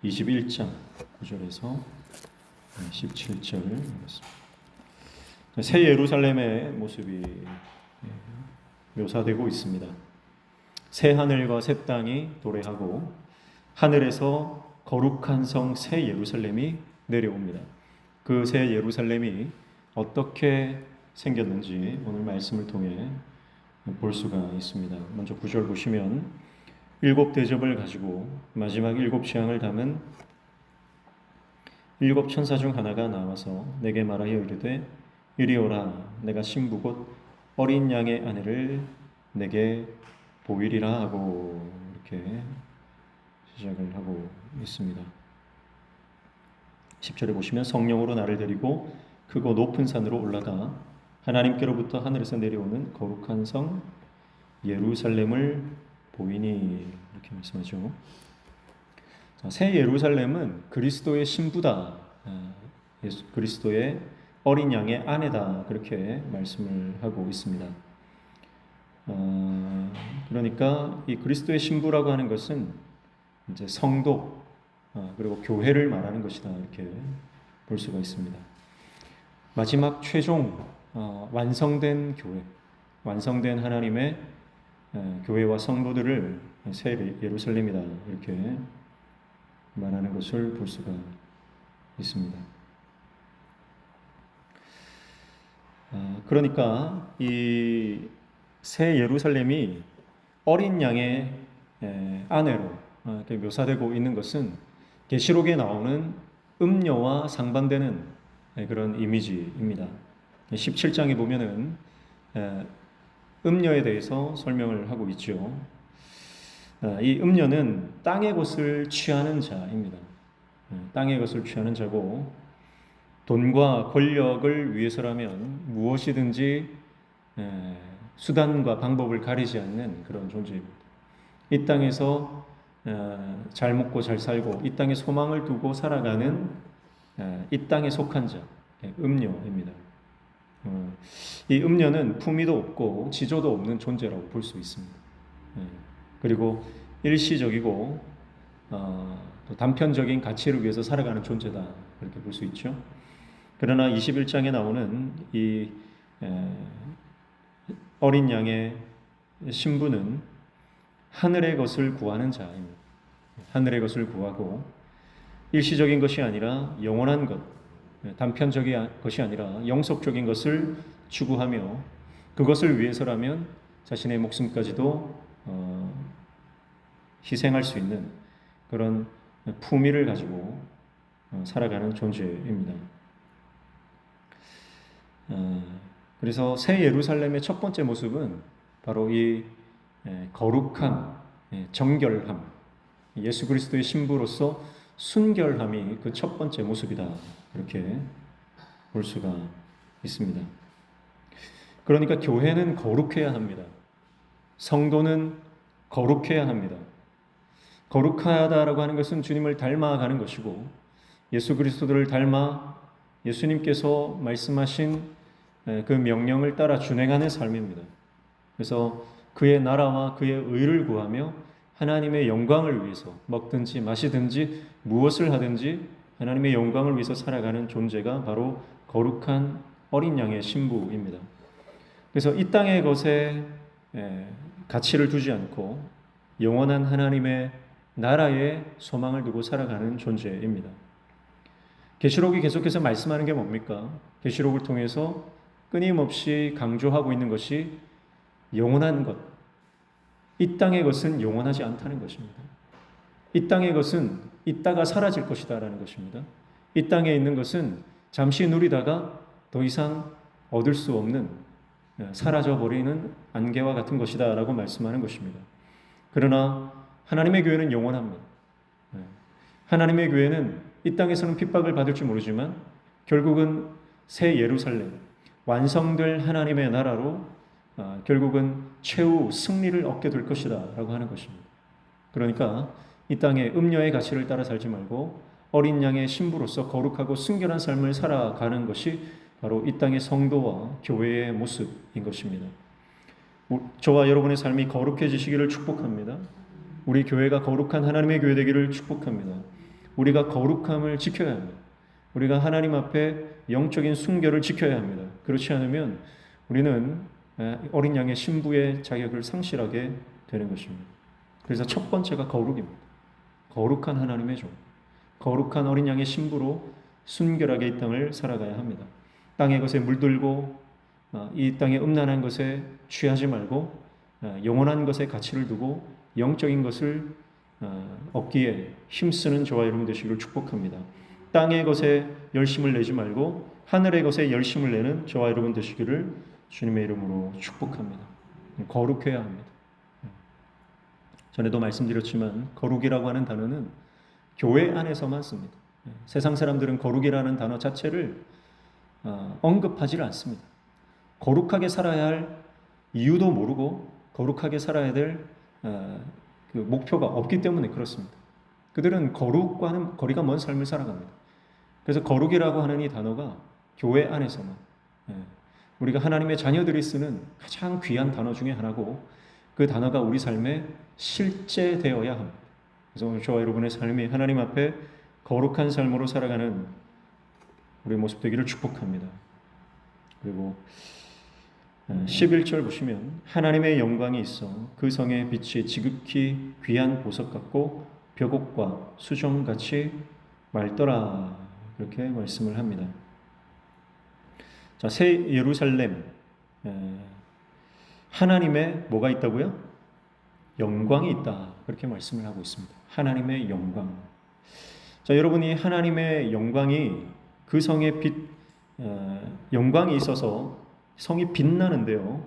21장 9절에서 17절 보겠습니다. 새 예루살렘의 모습이 묘사되고 있습니다. 새 하늘과 새 땅이 도래하고 하늘에서 거룩한 성 새 예루살렘이 내려옵니다. 그 새 예루살렘이 어떻게 생겼는지 오늘 말씀을 통해 볼 수가 있습니다. 먼저 9절 보시면 일곱 대접을 가지고 마지막 일곱 재앙을 담은 일곱 천사 중 하나가 나와서 내게 말하여 이르되 이리 오라. 내가 신부 곧 어린 양의 아내를 내게 보이리라 하고 이렇게 시작을 하고 있습니다. 10절에 보시면 성령으로 나를 데리고 크고 높은 산으로 올라가 하나님께로부터 하늘에서 내려오는 거룩한 성 예루살렘을 보이니 이렇게 말씀하죠. 새 예루살렘은 그리스도의 신부다. 그리스도의 어린 양의 아내다. 그렇게 말씀을 하고 있습니다. 그러니까 이 그리스도의 신부라고 하는 것은 이제 성도 그리고 교회를 말하는 것이다. 이렇게 볼 수가 있습니다. 마지막 최종 완성된 교회, 완성된 하나님의 교회와 성도들을 새 예루살렘이다. 이렇게 말하는 것을 볼 수가 있습니다. 그러니까 이 새 예루살렘이 어린 양의 아내로 묘사되고 있는 것은 계시록에 나오는 음녀와 상반되는 그런 이미지입니다. 17장에 보면은 음녀에 대해서 설명을 하고 있죠. 이 음녀는 땅의 것을 취하는 자입니다. 땅의 것을 취하는 자고 돈과 권력을 위해서라면 무엇이든지 수단과 방법을 가리지 않는 그런 존재입니다. 이 땅에서 잘 먹고 잘 살고 이 땅에 소망을 두고 살아가는 이 땅에 속한 자, 음녀입니다. 이 음녀는 품위도 없고 지조도 없는 존재라고 볼 수 있습니다. 그리고 일시적이고 또 단편적인 가치를 위해서 살아가는 존재다 이렇게 볼 수 있죠. 그러나 21장에 나오는 이 어린 양의 신부는 하늘의 것을 구하는 자입니다. 하늘의 것을 구하고 일시적인 것이 아니라 영원한 것, 단편적인 것이 아니라 영속적인 것을 추구하며 그것을 위해서라면 자신의 목숨까지도 희생할 수 있는 그런 품위를 가지고 살아가는 존재입니다. 그래서 새 예루살렘의 첫 번째 모습은 바로 이 거룩함, 정결함, 예수 그리스도의 신부로서 순결함이 그 첫 번째 모습이다. 그렇게 볼 수가 있습니다. 그러니까 교회는 거룩해야 합니다. 성도는 거룩해야 합니다. 거룩하다라고 하는 것은 주님을 닮아가는 것이고 예수 그리스도를 닮아 예수님께서 말씀하신 그 명령을 따라 준행하는 삶입니다. 그래서 그의 나라와 그의 의를 구하며 하나님의 영광을 위해서 먹든지 마시든지 무엇을 하든지 하나님의 영광을 위해서 살아가는 존재가 바로 거룩한 어린 양의 신부입니다. 그래서 이 땅의 것에 가치를 두지 않고 영원한 하나님의 나라에 소망을 두고 살아가는 존재입니다. 계시록이 계속해서 말씀하는 게 뭡니까? 계시록을 통해서 끊임없이 강조하고 있는 것이 영원한 것. 이 땅의 것은 영원하지 않다는 것입니다. 이 땅의 것은 있다가 사라질 것이다라는 것입니다. 이 땅에 있는 것은 잠시 누리다가 더 이상 얻을 수 없는 사라져버리는 안개와 같은 것이다라고 말씀하는 것입니다. 그러나 하나님의 교회는 영원합니다. 하나님의 교회는 이 땅에서는 핍박을 받을지 모르지만 결국은 새 예루살렘, 완성될 하나님의 나라로 결국은 최후 승리를 얻게 될 것이다 라고 하는 것입니다. 그러니까 이 땅의 음녀의 가치를 따라 살지 말고 어린 양의 신부로서 거룩하고 순결한 삶을 살아가는 것이 바로 이 땅의 성도와 교회의 모습인 것입니다. 저와 여러분의 삶이 거룩해지시기를 축복합니다. 우리 교회가 거룩한 하나님의 교회 되기를 축복합니다. 우리가 거룩함을 지켜야 합니다. 우리가 하나님 앞에 영적인 순결을 지켜야 합니다. 그렇지 않으면 우리는 어린 양의 신부의 자격을 상실하게 되는 것입니다. 그래서 첫 번째가 거룩입니다. 거룩한 하나님의 종, 거룩한 어린 양의 신부로 순결하게 이 땅을 살아가야 합니다. 땅의 것에 물들고 이 땅의 음란한 것에 취하지 말고 영원한 것에 가치를 두고 영적인 것을 얻기에 힘쓰는 저와 여러분 되시기를 축복합니다. 땅의 것에 열심을 내지 말고 하늘의 것에 열심을 내는 저와 여러분 되시기를 주님의 이름으로 축복합니다. 거룩해야 합니다. 전에도 말씀드렸지만 거룩이라고 하는 단어는 교회 안에서만 씁니다. 세상 사람들은 거룩이라는 단어 자체를 언급하지 않습니다. 거룩하게 살아야 할 이유도 모르고 거룩하게 살아야 될 그 목표가 없기 때문에 그렇습니다. 그들은 거룩과는 거리가 먼 삶을 살아갑니다. 그래서 거룩이라고 하는 이 단어가 교회 안에서만, 우리가 하나님의 자녀들이 쓰는 가장 귀한 단어 중에 하나고 그 단어가 우리 삶에 실제되어야 합니다. 그래서 오늘 저와 여러분의 삶이 하나님 앞에 거룩한 삶으로 살아가는 우리의 모습 되기를 축복합니다. 그리고 11절 보시면 하나님의 영광이 있어 그 성의 빛이 지극히 귀한 보석 같고 벽옥과 수정같이 맑더라, 그렇게 말씀을 합니다. 자, 새 예루살렘, 하나님의 뭐가 있다고요? 영광이 있다, 그렇게 말씀을 하고 있습니다. 하나님의 영광. 자, 여러분이 하나님의 영광이 그 성의 빛, 영광이 있어서 성이 빛나는데요,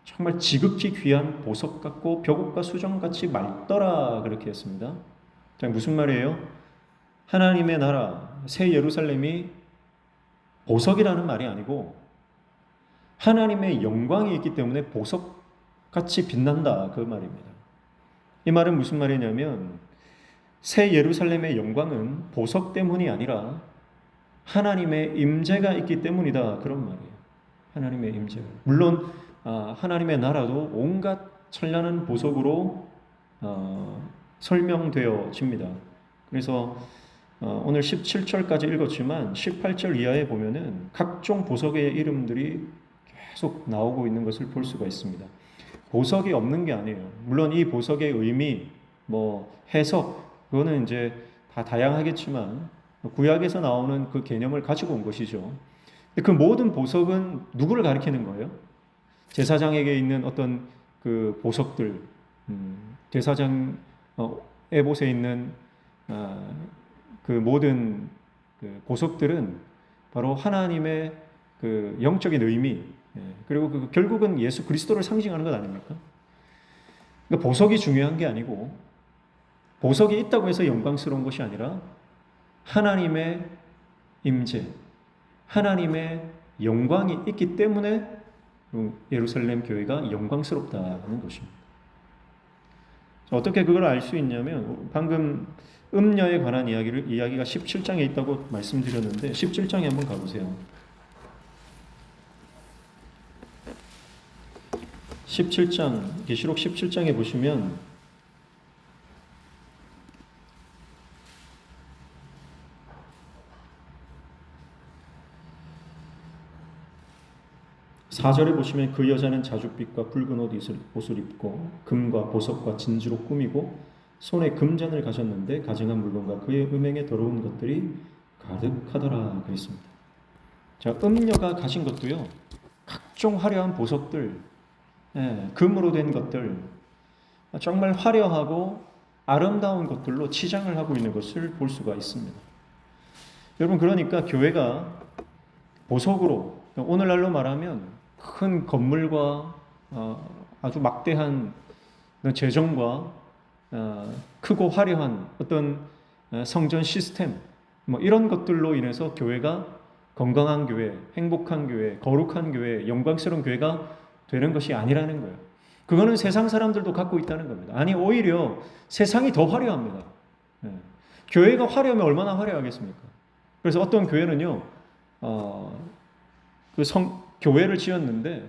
정말 지극히 귀한 보석 같고 벽옥과 수정같이 맑더라, 그렇게 했습니다. 자, 무슨 말이에요? 하나님의 나라 새 예루살렘이 보석이라는 말이 아니고 하나님의 영광이 있기 때문에 보석같이 빛난다, 그 말입니다. 이 말은 무슨 말이냐면 새 예루살렘의 영광은 보석 때문이 아니라 하나님의 임재가 있기 때문이다, 그런 말이에요. 하나님의 임재. 물론 하나님의 나라도 온갖 찬란한 보석으로 설명되어집니다. 그래서 오늘 17절까지 읽었지만 18절 이하에 보면은 각종 보석의 이름들이 계속 나오고 있는 것을 볼 수가 있습니다. 보석이 없는 게 아니에요. 물론 이 보석의 의미, 해석, 그거는 이제 다 다양하겠지만 구약에서 나오는 그 개념을 가지고 온 것이죠. 그 모든 보석은 누구를 가리키는 거예요? 제사장에게 있는 어떤 그 보석들, 제사장 에봇에 있는 그 모든 그 보석들은 바로 하나님의 그 영적인 의미, 그리고 결국은 예수 그리스도를 상징하는 것 아닙니까? 그러니까 보석이 중요한 게 아니고 보석이 있다고 해서 영광스러운 것이 아니라 하나님의 임재, 하나님의 영광이 있기 때문에 예루살렘 교회가 영광스럽다는 것입니다. 어떻게 그걸 알 수 있냐면 방금 음녀에 관한 이야기가 17장에 있다고 말씀드렸는데 17장에 한번 가보세요. 17장, 계시록 17장에 보시면 4절에 보시면 그 여자는 자줏빛과 붉은 옷을 입고 금과 보석과 진주로 꾸미고 손에 금잔을 가졌는데 가증한 물건과 그의 음행에 더러운 것들이 가득하더라, 그랬습니다. 자, 음녀가 가진 것도요, 각종 화려한 보석들, 금으로 된 것들, 정말 화려하고 아름다운 것들로 치장을 하고 있는 것을 볼 수가 있습니다. 여러분, 그러니까 교회가 보석으로, 오늘날로 말하면 큰 건물과 아주 막대한 재정과 크고 화려한 어떤 성전 시스템, 이런 것들로 인해서 교회가 건강한 교회, 행복한 교회, 거룩한 교회, 영광스러운 교회가 되는 것이 아니라는 거예요. 그거는 세상 사람들도 갖고 있다는 겁니다. 아니, 오히려 세상이 더 화려합니다. 교회가 화려하면 얼마나 화려하겠습니까? 그래서 어떤 교회는요, 교회를 지었는데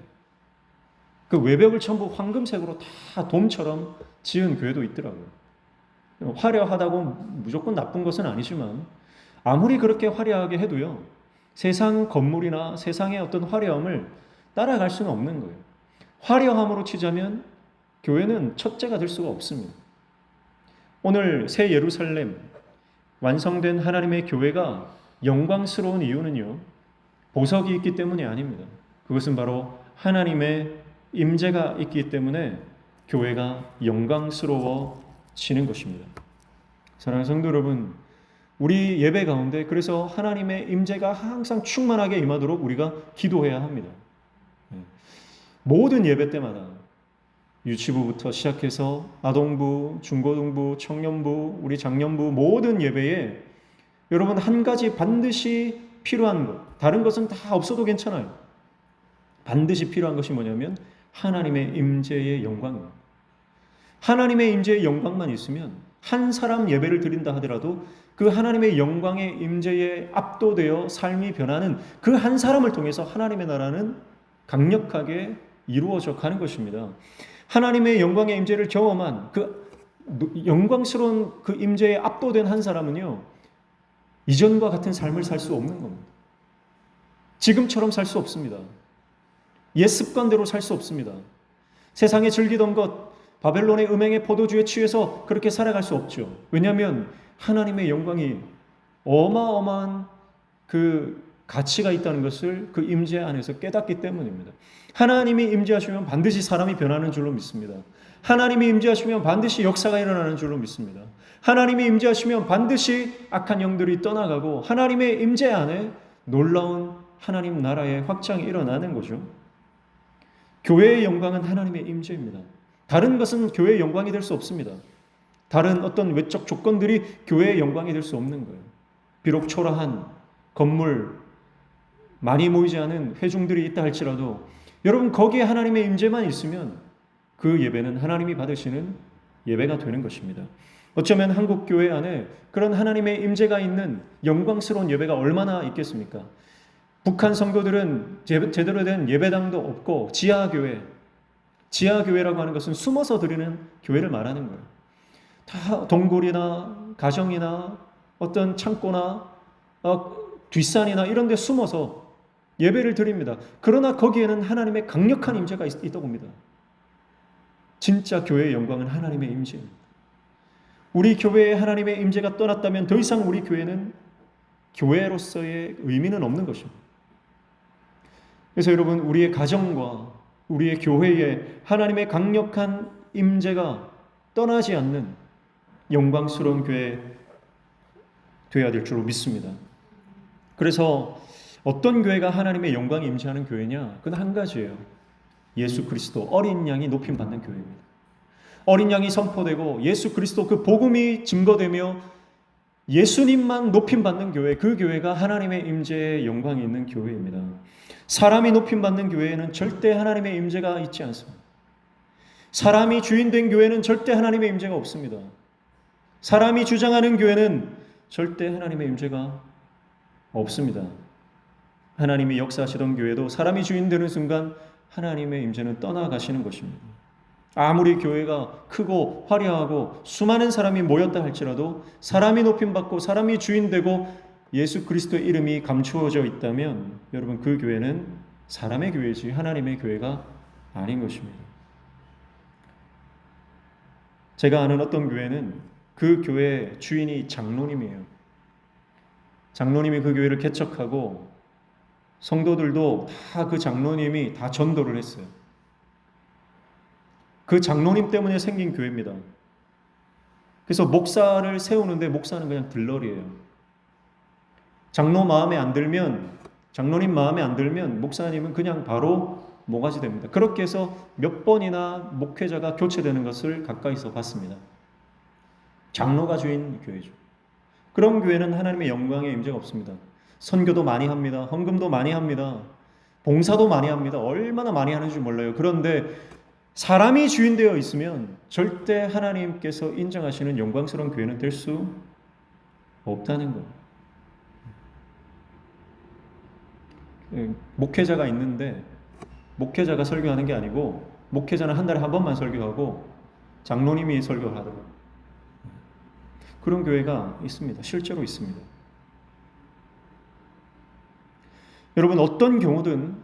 그 외벽을 전부 황금색으로 다 돔처럼 지은 교회도 있더라고요. 화려하다고 무조건 나쁜 것은 아니지만 아무리 그렇게 화려하게 해도요, 세상 건물이나 세상의 어떤 화려함을 따라갈 수는 없는 거예요. 화려함으로 치자면 교회는 첫째가 될 수가 없습니다. 오늘 새 예루살렘 완성된 하나님의 교회가 영광스러운 이유는요, 보석이 있기 때문이 아닙니다. 그것은 바로 하나님의 임재가 있기 때문에 교회가 영광스러워지는 것입니다. 사랑하는 성도 여러분, 우리 예배 가운데 그래서 하나님의 임재가 항상 충만하게 임하도록 우리가 기도해야 합니다. 모든 예배 때마다 유치부부터 시작해서 아동부, 중고등부, 청년부, 우리 장년부 모든 예배에 여러분 한 가지 반드시 필요한 것, 다른 것은 다 없어도 괜찮아요. 반드시 필요한 것이 뭐냐면 하나님의 임재의 영광입니다. 하나님의 임재의 영광만 있으면 한 사람 예배를 드린다 하더라도 그 하나님의 영광의 임재에 압도되어 삶이 변하는 그 한 사람을 통해서 하나님의 나라는 강력하게 이루어져 가는 것입니다. 하나님의 영광의 임재를 경험한 그 영광스러운 그 임재에 압도된 한 사람은요, 이전과 같은 삶을 살 수 없는 겁니다. 지금처럼 살 수 없습니다. 옛 습관대로 살 수 없습니다. 세상에 즐기던 것, 바벨론의 음행의 포도주에 취해서 그렇게 살아갈 수 없죠. 왜냐하면 하나님의 영광이 어마어마한 그 가치가 있다는 것을 그 임재 안에서 깨닫기 때문입니다. 하나님이 임재하시면 반드시 사람이 변하는 줄로 믿습니다. 하나님이 임재하시면 반드시 역사가 일어나는 줄로 믿습니다. 하나님이 임재하시면 반드시 악한 영들이 떠나가고 하나님의 임재 안에 놀라운 하나님 나라의 확장이 일어나는 거죠. 교회의 영광은 하나님의 임재입니다. 다른 것은 교회의 영광이 될 수 없습니다. 다른 어떤 외적 조건들이 교회의 영광이 될 수 없는 거예요. 비록 초라한 건물, 많이 모이지 않은 회중들이 있다 할지라도 여러분 거기에 하나님의 임재만 있으면 그 예배는 하나님이 받으시는 예배가 되는 것입니다. 어쩌면 한국 교회 안에 그런 하나님의 임재가 있는 영광스러운 예배가 얼마나 있겠습니까? 북한 성도들은 제대로 된 예배당도 없고 지하교회라고 하는 것은 숨어서 드리는 교회를 말하는 거예요. 다 동굴이나 가정이나 어떤 창고나 뒷산이나 이런 데 숨어서 예배를 드립니다. 그러나 거기에는 하나님의 강력한 임재가 있다고 봅니다. 진짜 교회의 영광은 하나님의 임재입니다. 우리 교회에 하나님의 임재가 떠났다면 더 이상 우리 교회는 교회로서의 의미는 없는 것입니다. 그래서 여러분 우리의 가정과 우리의 교회에 하나님의 강력한 임재가 떠나지 않는 영광스러운 교회 되어야 될 줄로 믿습니다. 그래서 어떤 교회가 하나님의 영광이 임재하는 교회냐? 그건 한 가지예요. 예수 그리스도 어린 양이 높임받는 교회입니다. 어린 양이 선포되고 예수 그리스도 그 복음이 증거되며 예수님만 높임받는 교회, 그 교회가 하나님의 임재의 영광이 있는 교회입니다. 사람이 높임받는 교회에는 절대 하나님의 임재가 있지 않습니다. 사람이 주인된 교회는 절대 하나님의 임재가 없습니다. 사람이 주장하는 교회는 절대 하나님의 임재가 없습니다. 하나님이 역사하시던 교회도 사람이 주인 되는 순간 하나님의 임재는 떠나가시는 것입니다. 아무리 교회가 크고 화려하고 수많은 사람이 모였다 할지라도 사람이 높임받고 사람이 주인되고 예수 그리스도의 이름이 감추어져 있다면 여러분 그 교회는 사람의 교회지 하나님의 교회가 아닌 것입니다. 제가 아는 어떤 교회는 그 교회 주인이 장로님이에요. 장로님이 그 교회를 개척하고 성도들도 다 그 장로님이 다 전도를 했어요. 그 장로님 때문에 생긴 교회입니다. 그래서 목사를 세우는데 목사는 그냥 들러리예요. 장로님 마음에 안 들면 목사님은 그냥 바로 모가지 됩니다. 그렇게 해서 몇 번이나 목회자가 교체되는 것을 가까이서 봤습니다. 장로가 주인 교회죠. 그런 교회는 하나님의 영광의 임재가 없습니다. 선교도 많이 합니다. 헌금도 많이 합니다. 봉사도 많이 합니다. 얼마나 많이 하는지 몰라요. 그런데 사람이 주인되어 있으면 절대 하나님께서 인정하시는 영광스러운 교회는 될 수 없다는 것. 목회자가 있는데 목회자가 설교하는 게 아니고 목회자는 한 달에 한 번만 설교하고 장로님이 설교를 하더라고요. 그런 교회가 있습니다. 실제로 있습니다. 여러분, 어떤 경우든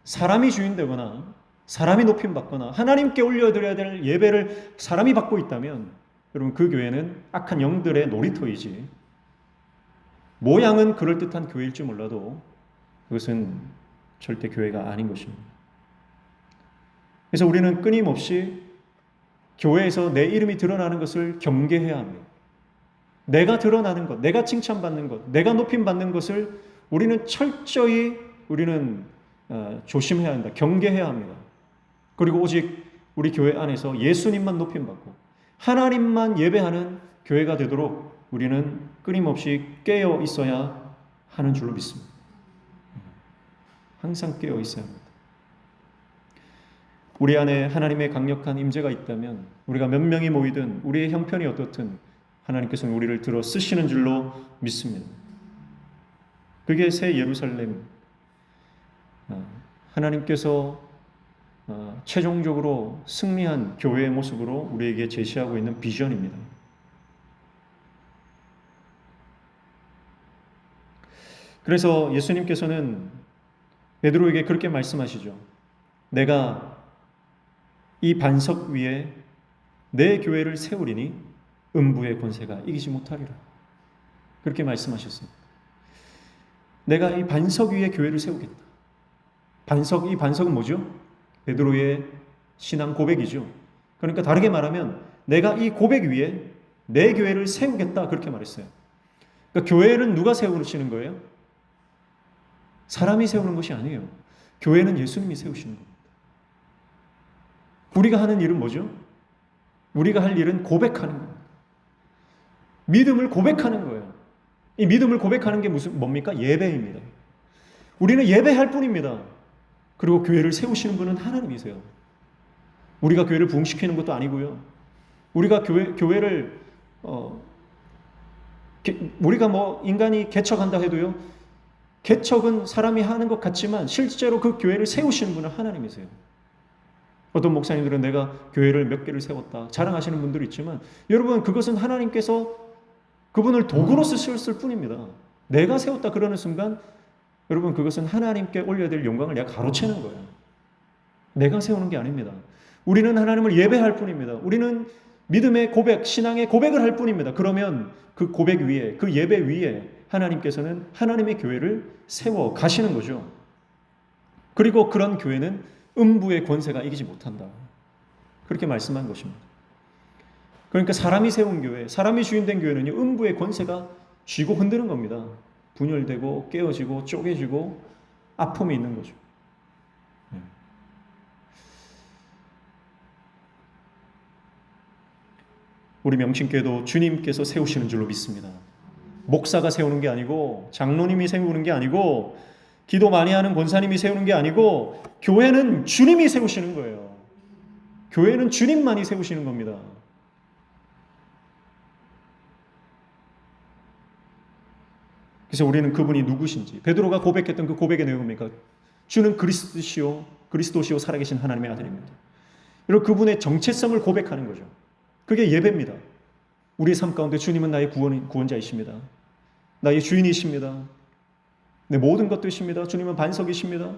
사람이 주인되거나 사람이 높임받거나 하나님께 올려드려야 될 예배를 사람이 받고 있다면 여러분, 그 교회는 악한 영들의 놀이터이지, 모양은 그럴듯한 교회일지 몰라도 그것은 절대 교회가 아닌 것입니다. 그래서 우리는 끊임없이 교회에서 내 이름이 드러나는 것을 경계해야 합니다. 내가 드러나는 것, 내가 칭찬받는 것, 내가 높임받는 것을 우리는 철저히 조심해야 한다. 경계해야 합니다. 그리고 오직 우리 교회 안에서 예수님만 높임받고 하나님만 예배하는 교회가 되도록 우리는 끊임없이 깨어 있어야 하는 줄로 믿습니다. 항상 깨어 있어야 합니다. 우리 안에 하나님의 강력한 임재가 있다면 우리가 몇 명이 모이든 우리의 형편이 어떻든 하나님께서는 우리를 들어 쓰시는 줄로 믿습니다. 그게 새 예루살렘, 하나님께서 최종적으로 승리한 교회의 모습으로 우리에게 제시하고 있는 비전입니다. 그래서 예수님께서는 베드로에게 그렇게 말씀하시죠. 내가 이 반석 위에 내 교회를 세우리니 음부의 권세가 이기지 못하리라. 그렇게 말씀하셨습니다. 내가 이 반석 위에 교회를 세우겠다. 이 반석은 뭐죠? 베드로의 신앙 고백이죠. 그러니까 다르게 말하면 내가 이 고백 위에 내 교회를 세우겠다, 그렇게 말했어요. 그러니까 교회는 누가 세우시는 거예요? 사람이 세우는 것이 아니에요. 교회는 예수님이 세우시는 겁니다. 우리가 하는 일은 뭐죠? 우리가 할 일은 고백하는 겁니다. 믿음을 고백하는 거예요. 이 믿음을 고백하는 게 뭡니까? 예배입니다. 우리는 예배할 뿐입니다. 그리고 교회를 세우시는 분은 하나님이세요. 우리가 교회를 부흥시키는 것도 아니고요. 우리가 교회를 우리가 인간이 개척한다 해도요, 개척은 사람이 하는 것 같지만 실제로 그 교회를 세우시는 분은 하나님이세요. 어떤 목사님들은 내가 교회를 몇 개를 세웠다 자랑하시는 분들이 있지만 여러분, 그것은 하나님께서 그분을 도구로 쓰셨을 뿐입니다. 내가 세웠다 그러는 순간 여러분, 그것은 하나님께 올려야 될 영광을 내가 가로채는 거예요. 내가 세우는 게 아닙니다. 우리는 하나님을 예배할 뿐입니다. 우리는 믿음의 고백, 신앙의 고백을 할 뿐입니다. 그러면 그 고백 위에, 그 예배 위에 하나님께서는 하나님의 교회를 세워 가시는 거죠. 그리고 그런 교회는 음부의 권세가 이기지 못한다. 그렇게 말씀한 것입니다. 그러니까 사람이 세운 교회, 사람이 주인된 교회는요, 음부의 권세가 쥐고 흔드는 겁니다. 분열되고 깨어지고 쪼개지고 아픔이 있는 거죠. 우리 명신교회도 주님께서 세우시는 줄로 믿습니다. 목사가 세우는 게 아니고, 장로님이 세우는 게 아니고, 기도 많이 하는 권사님이 세우는 게 아니고, 교회는 주님이 세우시는 거예요. 교회는 주님만이 세우시는 겁니다. 그래서 우리는 그분이 누구신지, 베드로가 고백했던 그 고백의 내용은 뭡니까? 주는 그리스도시요 살아계신 하나님의 아들입니다. 이런 그분의 정체성을 고백하는 거죠. 그게 예배입니다. 우리의 삶 가운데 주님은 나의 구원자이십니다. 나의 주인이십니다. 내 모든 것 되십니다. 주님은 반석이십니다.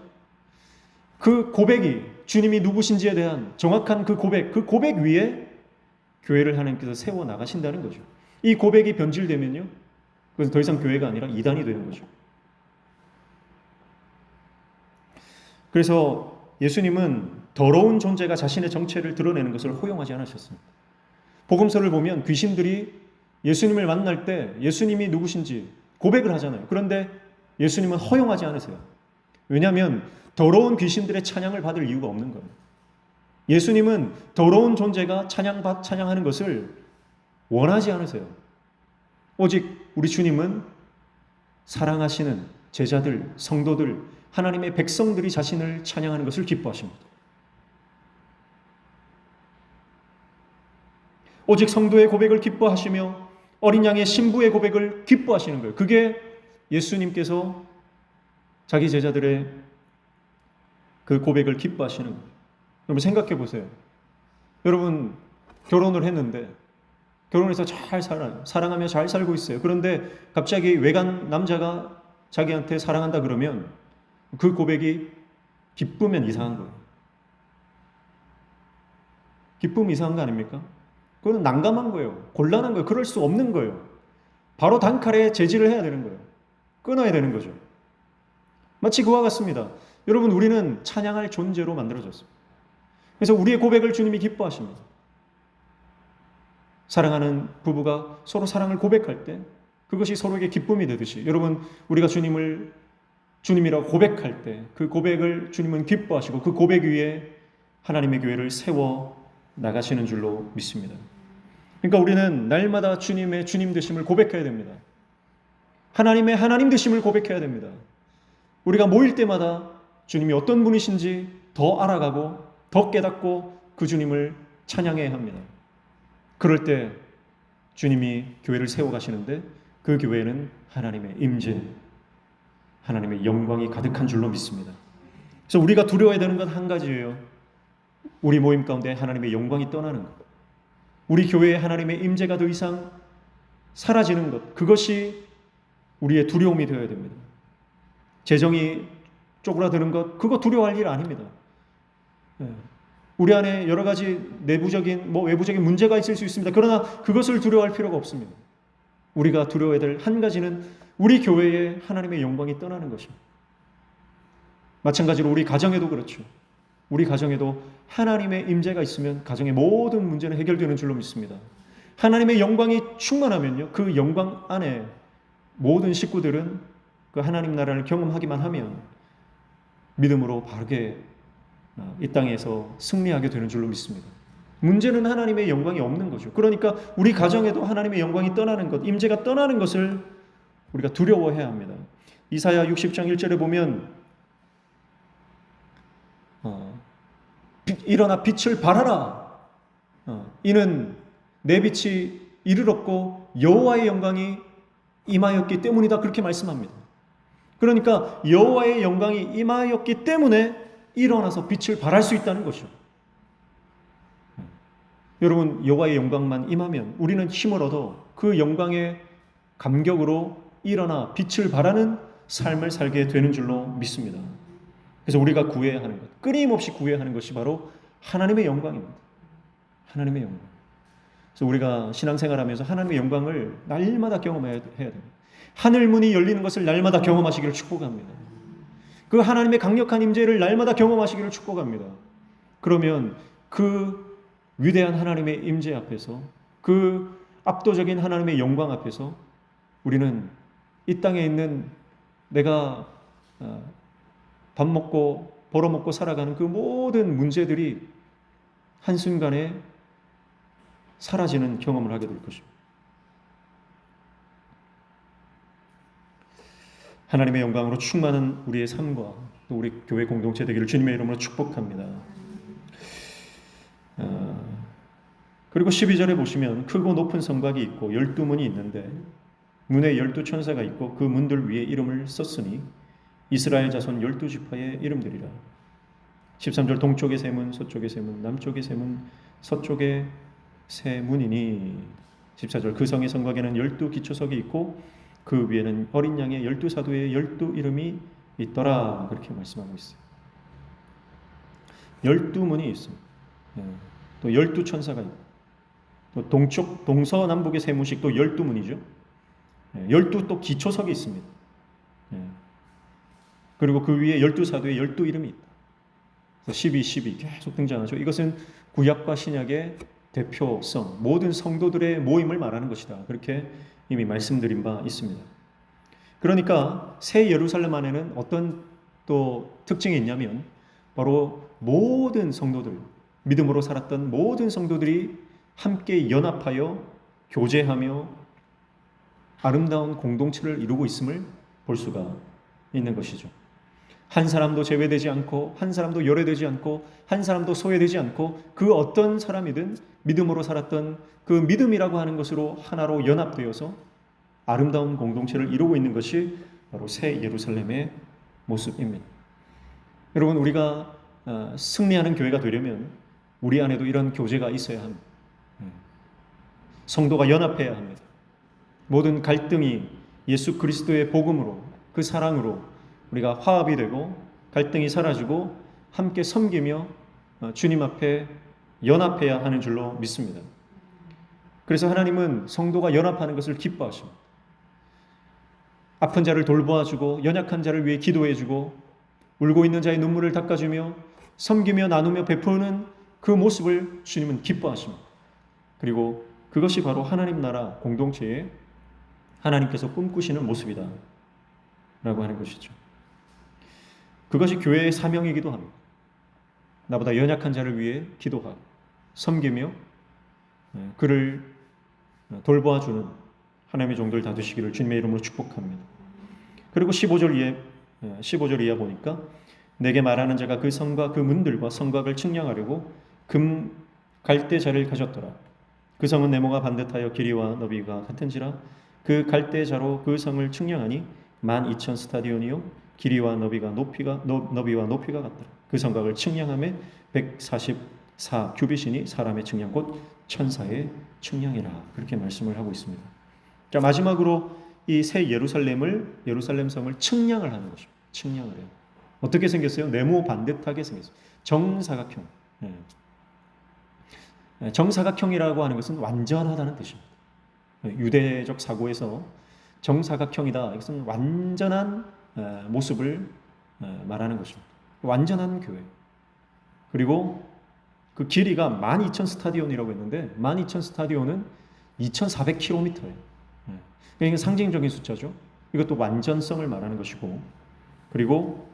그 고백이 주님이 누구신지에 대한 정확한 그 고백 위에 교회를 하나님께서 세워 나가신다는 거죠. 이 고백이 변질되면요, 그것은 더 이상 교회가 아니라 이단이 되는 거죠. 그래서 예수님은 더러운 존재가 자신의 정체를 드러내는 것을 허용하지 않으셨습니다. 복음서를 보면 귀신들이 예수님을 만날 때 예수님이 누구신지 고백을 하잖아요. 그런데 예수님은 허용하지 않으세요. 왜냐하면 더러운 귀신들의 찬양을 받을 이유가 없는 거예요. 예수님은 더러운 존재가 찬양하는 것을 원하지 않으세요. 오직 우리 주님은 사랑하시는 제자들, 성도들, 하나님의 백성들이 자신을 찬양하는 것을 기뻐하십니다. 오직 성도의 고백을 기뻐하시며 어린 양의 신부의 고백을 기뻐하시는 거예요. 그게 예수님께서 자기 제자들의 그 고백을 기뻐하시는 거예요. 여러분 생각해 보세요. 여러분 결혼을 했는데 결혼해서 잘 살아요. 사랑하며 잘 살고 있어요. 그런데 갑자기 외간 남자가 자기한테 사랑한다 그러면 그 고백이 기쁘면 이상한 거예요. 기쁨이 이상한 거 아닙니까? 그건 난감한 거예요. 곤란한 거예요. 그럴 수 없는 거예요. 바로 단칼에 제지를 해야 되는 거예요. 끊어야 되는 거죠. 마치 그와 같습니다. 여러분, 우리는 찬양할 존재로 만들어졌습니다. 그래서 우리의 고백을 주님이 기뻐하십니다. 사랑하는 부부가 서로 사랑을 고백할 때 그것이 서로에게 기쁨이 되듯이, 여러분, 우리가 주님이라고 고백할 때 그 고백을 주님은 기뻐하시고 그 고백 위에 하나님의 교회를 세워 나가시는 줄로 믿습니다. 그러니까 우리는 날마다 주님의 주님 되심을 고백해야 됩니다. 하나님의 하나님 되심을 고백해야 됩니다. 우리가 모일 때마다 주님이 어떤 분이신지 더 알아가고 더 깨닫고 그 주님을 찬양해야 합니다. 그럴 때 주님이 교회를 세워가시는데 그 교회에는 하나님의 임재, 하나님의 영광이 가득한 줄로 믿습니다. 그래서 우리가 두려워야 되는 건 한 가지예요. 우리 모임 가운데 하나님의 영광이 떠나는 것, 우리 교회에 하나님의 임재가 더 이상 사라지는 것, 그것이 우리의 두려움이 되어야 됩니다. 재정이 쪼그라드는 것, 그거 두려워할 일 아닙니다. 우리 안에 여러 가지 내부적인 외부적인 문제가 있을 수 있습니다. 그러나 그것을 두려워할 필요가 없습니다. 우리가 두려워해야 될 한 가지는 우리 교회에 하나님의 영광이 떠나는 것입니다. 마찬가지로 우리 가정에도 그렇죠. 우리 가정에도 하나님의 임재가 있으면 가정의 모든 문제는 해결되는 줄로 믿습니다. 하나님의 영광이 충만하면요, 그 영광 안에 모든 식구들은 그 하나님 나라를 경험하기만 하면 믿음으로 바르게 이 땅에서 승리하게 되는 줄로 믿습니다. 문제는 하나님의 영광이 없는 거죠. 그러니까 우리 가정에도 하나님의 영광이 떠나는 것, 임재가 떠나는 것을 우리가 두려워해야 합니다. 이사야 60장 1절에 보면 일어나 빛을 발하라. 이는 내 빛이 이르렀고 여호와의 영광이 임하였기 때문이다. 그렇게 말씀합니다. 그러니까 여호와의 영광이 임하였기 때문에 일어나서 빛을 발할 수 있다는 것이죠. 여러분, 여호와의 영광만 임하면 우리는 힘을 얻어 그 영광의 감격으로 일어나 빛을 발하는 삶을 살게 되는 줄로 믿습니다. 그래서 우리가 구해야 하는 것, 끊임없이 구해야 하는 것이 바로 하나님의 영광입니다. 하나님의 영광. 그래서 우리가 신앙생활하면서 하나님의 영광을 날마다 경험해야 됩니다. 하늘 문이 열리는 것을 날마다 경험하시기를 축복합니다. 그 하나님의 강력한 임재를 날마다 경험하시기를 축복합니다. 그러면 그 위대한 하나님의 임재 앞에서, 그 압도적인 하나님의 영광 앞에서 우리는 이 땅에 있는 내가 밥 먹고 벌어먹고 살아가는 그 모든 문제들이 한순간에 사라지는 경험을 하게 될 것입니다. 하나님의 영광으로 충만한 우리의 삶과 또 우리 교회 공동체 되기를 주님의 이름으로 축복합니다. 그리고 12절에 보시면 크고 높은 성곽이 있고 12문이 있는데 문에 12천사가 있고 그 문들 위에 이름을 썼으니 이스라엘 자손 12지파의 이름들이라. 13절 동쪽의 세 문, 서쪽의 세 문, 남쪽의 세 문, 서쪽의 세 문이니. 14절 그 성의 성곽에는 12기초석이 있고 그 위에는 어린 양의 12사도의 12 이름이 있더라. 그렇게 말씀하고 있어요. 12문이 있습니다. 또 12천사가 있고 또 동쪽, 동서남북의 세 문씩 또 12문이죠. 12 또 기초석이 있습니다. 그리고 그 위에 12사도의 12 이름이 있다. 12, 12 계속 등장하죠. 이것은 구약과 신약의 대표성, 모든 성도들의 모임을 말하는 것이다. 그렇게 이미 말씀드린 바 있습니다. 그러니까 새 예루살렘 안에는 어떤 또 특징이 있냐면 바로 모든 성도들, 믿음으로 살았던 모든 성도들이 함께 연합하여 교제하며 아름다운 공동체를 이루고 있음을 볼 수가 있는 것이죠. 한 사람도 제외되지 않고 한 사람도 열외되지 않고 한 사람도 소외되지 않고 그 어떤 사람이든 믿음으로 살았던 그 믿음이라고 하는 것으로 하나로 연합되어서 아름다운 공동체를 이루고 있는 것이 바로 새 예루살렘의 모습입니다. 여러분, 우리가 승리하는 교회가 되려면 우리 안에도 이런 교제가 있어야 합니다. 성도가 연합해야 합니다. 모든 갈등이 예수 그리스도의 복음으로, 그 사랑으로 우리가 화합이 되고 갈등이 사라지고 함께 섬기며 주님 앞에 연합해야 하는 줄로 믿습니다. 그래서 하나님은 성도가 연합하는 것을 기뻐하십니다. 아픈 자를 돌보아주고 연약한 자를 위해 기도해주고 울고 있는 자의 눈물을 닦아주며 섬기며 나누며 베푸는 그 모습을 주님은 기뻐하십니다. 그리고 그것이 바로 하나님 나라 공동체에 하나님께서 꿈꾸시는 모습이다 라고 하는 것이죠. 그것이 교회의 사명이기도 합니다. 나보다 연약한 자를 위해 기도하고 섬기며 그를 돌보아주는 하나님의 종들 다 되시기를 주님의 이름으로 축복합니다. 그리고 15절 이하 보니까 내게 말하는 자가 그 성과 그 문들과 성곽을 측량하려고 금 갈대자를 가졌더라. 그 성은 네모가 반듯하여 길이와 너비가 같은지라 그 갈대자로 그 성을 측량하니 12,000 스타디온이요 길이와 너비와 높이가 같더라. 그 성곽을 측량함에 144 규빗이니 사람의 측량 곧 천사의 측량이라. 그렇게 말씀을 하고 있습니다. 자, 마지막으로 이 새 예루살렘 성을 측량을 하는 것입니다. 측량을 해요. 어떻게 생겼어요? 네모 반듯하게 생겼어요. 정사각형. 정사각형이라고 하는 것은 완전하다는 뜻입니다. 유대적 사고에서 정사각형이다. 이것은 완전한 모습을 말하는 것입니다. 완전한 교회. 그리고 그 길이가 12,000 스타디온이라고 했는데 12,000 스타디온은 2,400km예요. 그러니까 상징적인 숫자죠. 이것도 완전성을 말하는 것이고, 그리고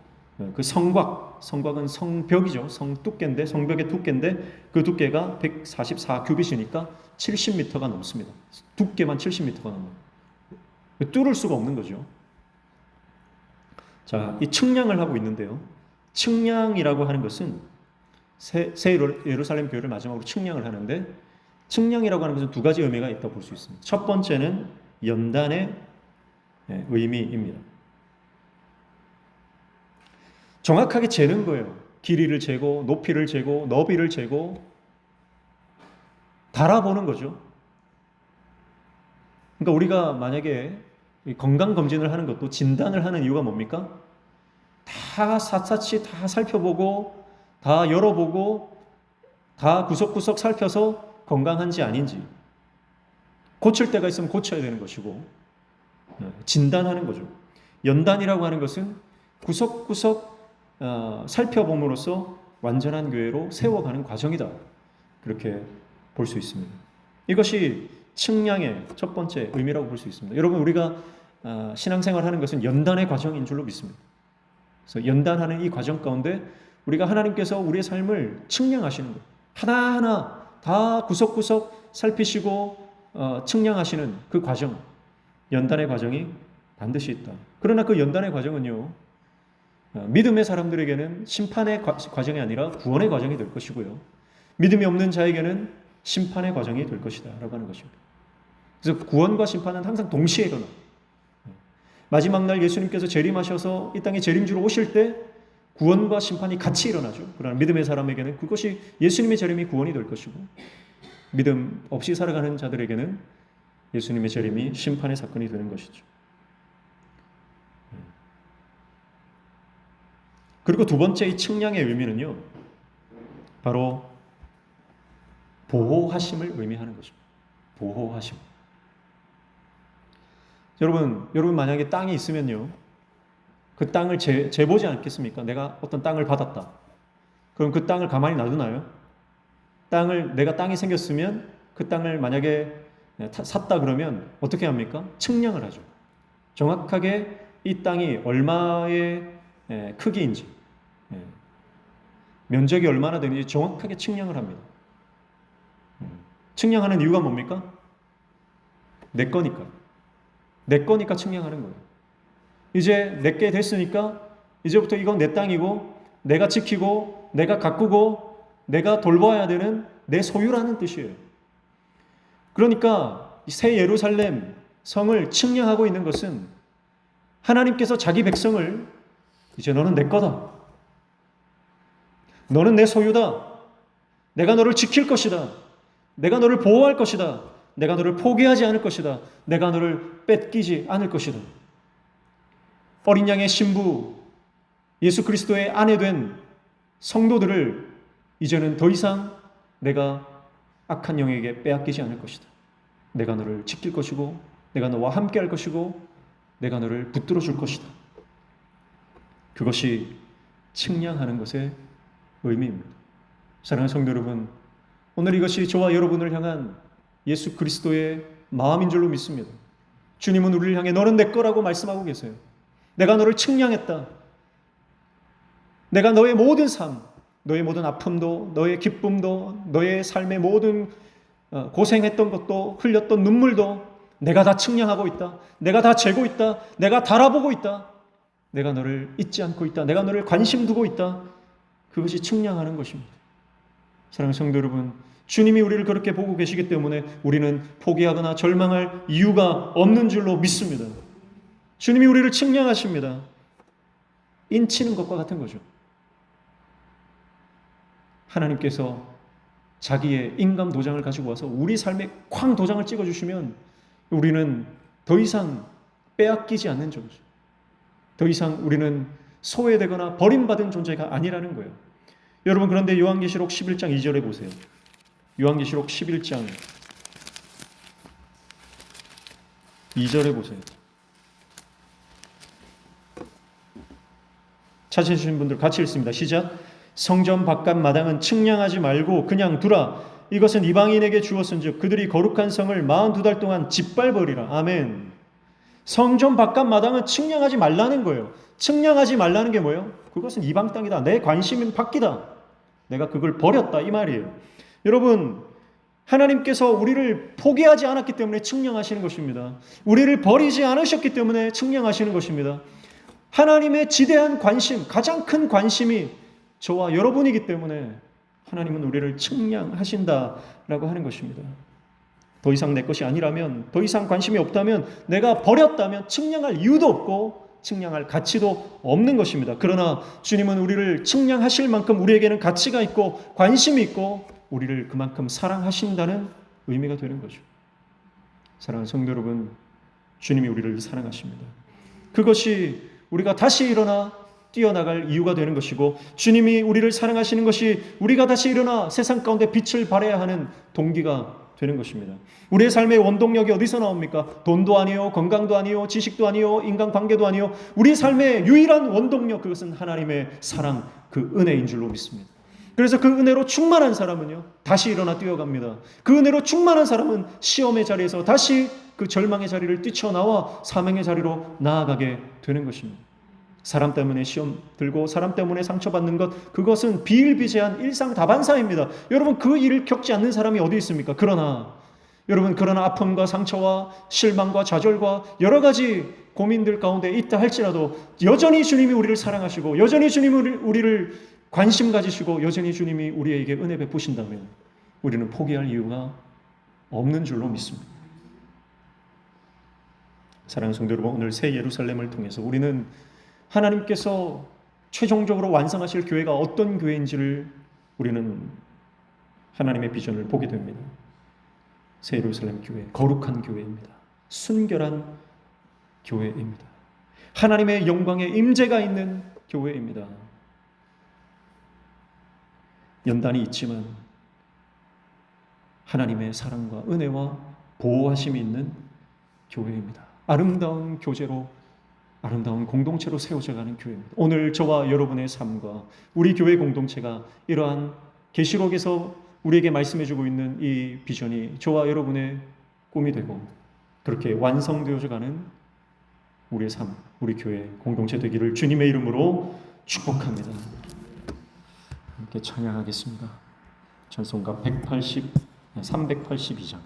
그 성곽은 성벽이죠. 성벽의 두께인데 그 두께가 144 규빗이니까 70m가 넘습니다. 두께만 70m가 넘어요. 뚫을 수가 없는 거죠. 자, 이 측량을 하고 있는데요. 측량이라고 하는 것은 새 예루살렘 교회를 마지막으로 측량을 하는데, 측량이라고 하는 것은 두 가지 의미가 있다고 볼 수 있습니다. 첫 번째는 연단의 의미입니다. 정확하게 재는 거예요. 길이를 재고 높이를 재고 너비를 재고 달아보는 거죠. 그러니까 우리가 만약에 건강검진을 하는 것도 진단을 하는 이유가 뭡니까? 다 샅샅이 다 살펴보고 다 열어보고 다 구석구석 살펴서 건강한지 아닌지, 고칠 때가 있으면 고쳐야 되는 것이고, 진단하는 거죠. 연단이라고 하는 것은 구석구석 살펴봄으로써 완전한 교회로 세워가는 과정이다. 그렇게 볼 수 있습니다. 이것이 측량의 첫 번째 의미라고 볼 수 있습니다. 여러분, 우리가 신앙생활 하는 것은 연단의 과정인 줄로 믿습니다. 그래서 연단하는 이 과정 가운데 우리가 하나님께서 우리의 삶을 측량하시는 거예요. 하나하나 다 구석구석 살피시고 측량하시는 그 과정, 연단의 과정이 반드시 있다. 그러나 그 연단의 과정은요, 믿음의 사람들에게는 심판의 과정이 아니라 구원의 과정이 될 것이고요, 믿음이 없는 자에게는 심판의 과정이 될 것이다 라고 하는 것입니다. 그래서 구원과 심판은 항상 동시에 일어나. 마지막 날 예수님께서 재림하셔서 이 땅에 재림주로 오실 때 구원과 심판이 같이 일어나죠. 그러나 믿음의 사람에게는 그것이 예수님의 재림이 구원이 될 것이고, 믿음 없이 살아가는 자들에게는 예수님의 재림이 심판의 사건이 되는 것이죠. 그리고 두 번째 이 측량의 의미는요, 바로 보호하심을 의미하는 것입니다. 보호하심. 여러분 만약에 땅이 있으면요, 그 땅을 재보지 않겠습니까? 내가 어떤 땅을 받았다. 그럼 그 땅을 가만히 놔두나요? 내가 땅이 생겼으면 그 땅을 만약에 샀다 그러면 어떻게 합니까? 측량을 하죠. 정확하게 이 땅이 얼마의 크기인지, 면적이 얼마나 되는지 정확하게 측량을 합니다. 측량하는 이유가 뭡니까? 내 거니까 측량하는 거예요. 이제 내게 됐으니까 이제부터 이건 내 땅이고 내가 지키고 내가 가꾸고 내가 돌봐야 되는 내 소유라는 뜻이에요. 그러니까 새 예루살렘 성을 측량하고 있는 것은 하나님께서 자기 백성을 이제 너는 내 거다. 너는 내 소유다. 내가 너를 지킬 것이다. 내가 너를 보호할 것이다. 내가 너를 포기하지 않을 것이다. 내가 너를 뺏기지 않을 것이다. 어린 양의 신부, 예수 그리스도의 아내 된 성도들을 이제는 더 이상 내가 악한 영에게 빼앗기지 않을 것이다. 내가 너를 지킬 것이고 내가 너와 함께 할 것이고 내가 너를 붙들어 줄 것이다. 그것이 측량하는 것의 의미입니다. 사랑하는 성도 여러분, 오늘 이것이 저와 여러분을 향한 예수 그리스도의 마음인 줄로 믿습니다. 주님은 우리를 향해 너는 내 거라고 말씀하고 계세요. 내가 너를 측량했다. 내가 너의 모든 삶, 너의 모든 아픔도, 너의 기쁨도, 너의 삶의 모든 고생했던 것도, 흘렸던 눈물도 내가 다 측량하고 있다. 내가 다 재고 있다. 내가 달아보고 있다. 내가 너를 잊지 않고 있다. 내가 너를 관심 두고 있다. 그것이 측량하는 것입니다. 사랑하는 성도 여러분, 주님이 우리를 그렇게 보고 계시기 때문에 우리는 포기하거나 절망할 이유가 없는 줄로 믿습니다. 주님이 우리를 측량하십니다. 인치는 것과 같은 거죠. 하나님께서 자기의 인감 도장을 가지고 와서 우리 삶에 쾅 도장을 찍어주시면 우리는 더 이상 빼앗기지 않는 존재, 더 이상 우리는 소외되거나 버림받은 존재가 아니라는 거예요. 여러분, 그런데 요한계시록 11장 2절에 보세요. 요한계시록 11장 2절에 보세요. 찾으신 분들 같이 읽습니다. 시작. 성전 바깥 마당은 측량하지 말고 그냥 두라. 이것은 이방인에게 주었은즉 그들이 거룩한 성을 42달 동안 짓밟으리라. 아멘. 성전 바깥 마당은 측량하지 말라는 거예요. 측량하지 말라는 게 뭐예요? 그것은 이방 땅이다. 내 관심은 바뀌다. 내가 그걸 버렸다 이 말이에요. 여러분, 하나님께서 우리를 포기하지 않았기 때문에 측량하시는 것입니다. 우리를 버리지 않으셨기 때문에 측량하시는 것입니다. 하나님의 지대한 관심, 가장 큰 관심이 저와 여러분이기 때문에 하나님은 우리를 측량하신다라고 하는 것입니다. 더 이상 내 것이 아니라면, 더 이상 관심이 없다면, 내가 버렸다면 측량할 이유도 없고 측량할 가치도 없는 것입니다. 그러나 주님은 우리를 측량하실 만큼 우리에게는 가치가 있고 관심이 있고 우리를 그만큼 사랑하신다는 의미가 되는 거죠. 사랑하는 성도 여러분, 주님이 우리를 사랑하십니다. 그것이 우리가 다시 일어나 뛰어나갈 이유가 되는 것이고, 주님이 우리를 사랑하시는 것이 우리가 다시 일어나 세상 가운데 빛을 발해야 하는 동기가 되는 것입니다. 우리의 삶의 원동력이 어디서 나옵니까? 돈도 아니요, 건강도 아니요, 지식도 아니요, 인간관계도 아니요. 우리 삶의 유일한 원동력, 그것은 하나님의 사랑, 그 은혜인 줄로 믿습니다. 그래서 그 은혜로 충만한 사람은요, 다시 일어나 뛰어갑니다. 그 은혜로 충만한 사람은 시험의 자리에서 다시 그 절망의 자리를 뛰쳐나와 사명의 자리로 나아가게 되는 것입니다. 사람 때문에 시험 들고 사람 때문에 상처받는 것, 그것은 비일비재한 일상다반사입니다. 여러분, 그 일을 겪지 않는 사람이 어디 있습니까? 그러나 아픔과 상처와 실망과 좌절과 여러 가지 고민들 가운데 있다 할지라도 여전히 주님이 우리를 사랑하시고 여전히 주님이 우리를 관심 가지시고 여전히 주님이 우리에게 은혜 베푸신다면 우리는 포기할 이유가 없는 줄로 믿습니다. 사랑하는 성도 여러분, 오늘 새 예루살렘을 통해서 우리는 하나님께서 최종적으로 완성하실 교회가 어떤 교회인지를 우리는 하나님의 비전을 보게 됩니다. 새 예루살렘 교회, 거룩한 교회입니다. 순결한 교회입니다. 하나님의 영광의 임재가 있는 교회입니다. 연단이 있지만 하나님의 사랑과 은혜와 보호하심이 있는 교회입니다. 아름다운 교제로, 아름다운 공동체로 세워져가는 교회입니다. 오늘 저와 여러분의 삶과 우리 교회 공동체가 이러한 계시록에서 우리에게 말씀해주고 있는 이 비전이 저와 여러분의 꿈이 되고 그렇게 완성되어져가는 우리의 삶, 우리 교회 공동체 되기를 주님의 이름으로 축복합니다. 함께 찬양하겠습니다. 찬송가 382장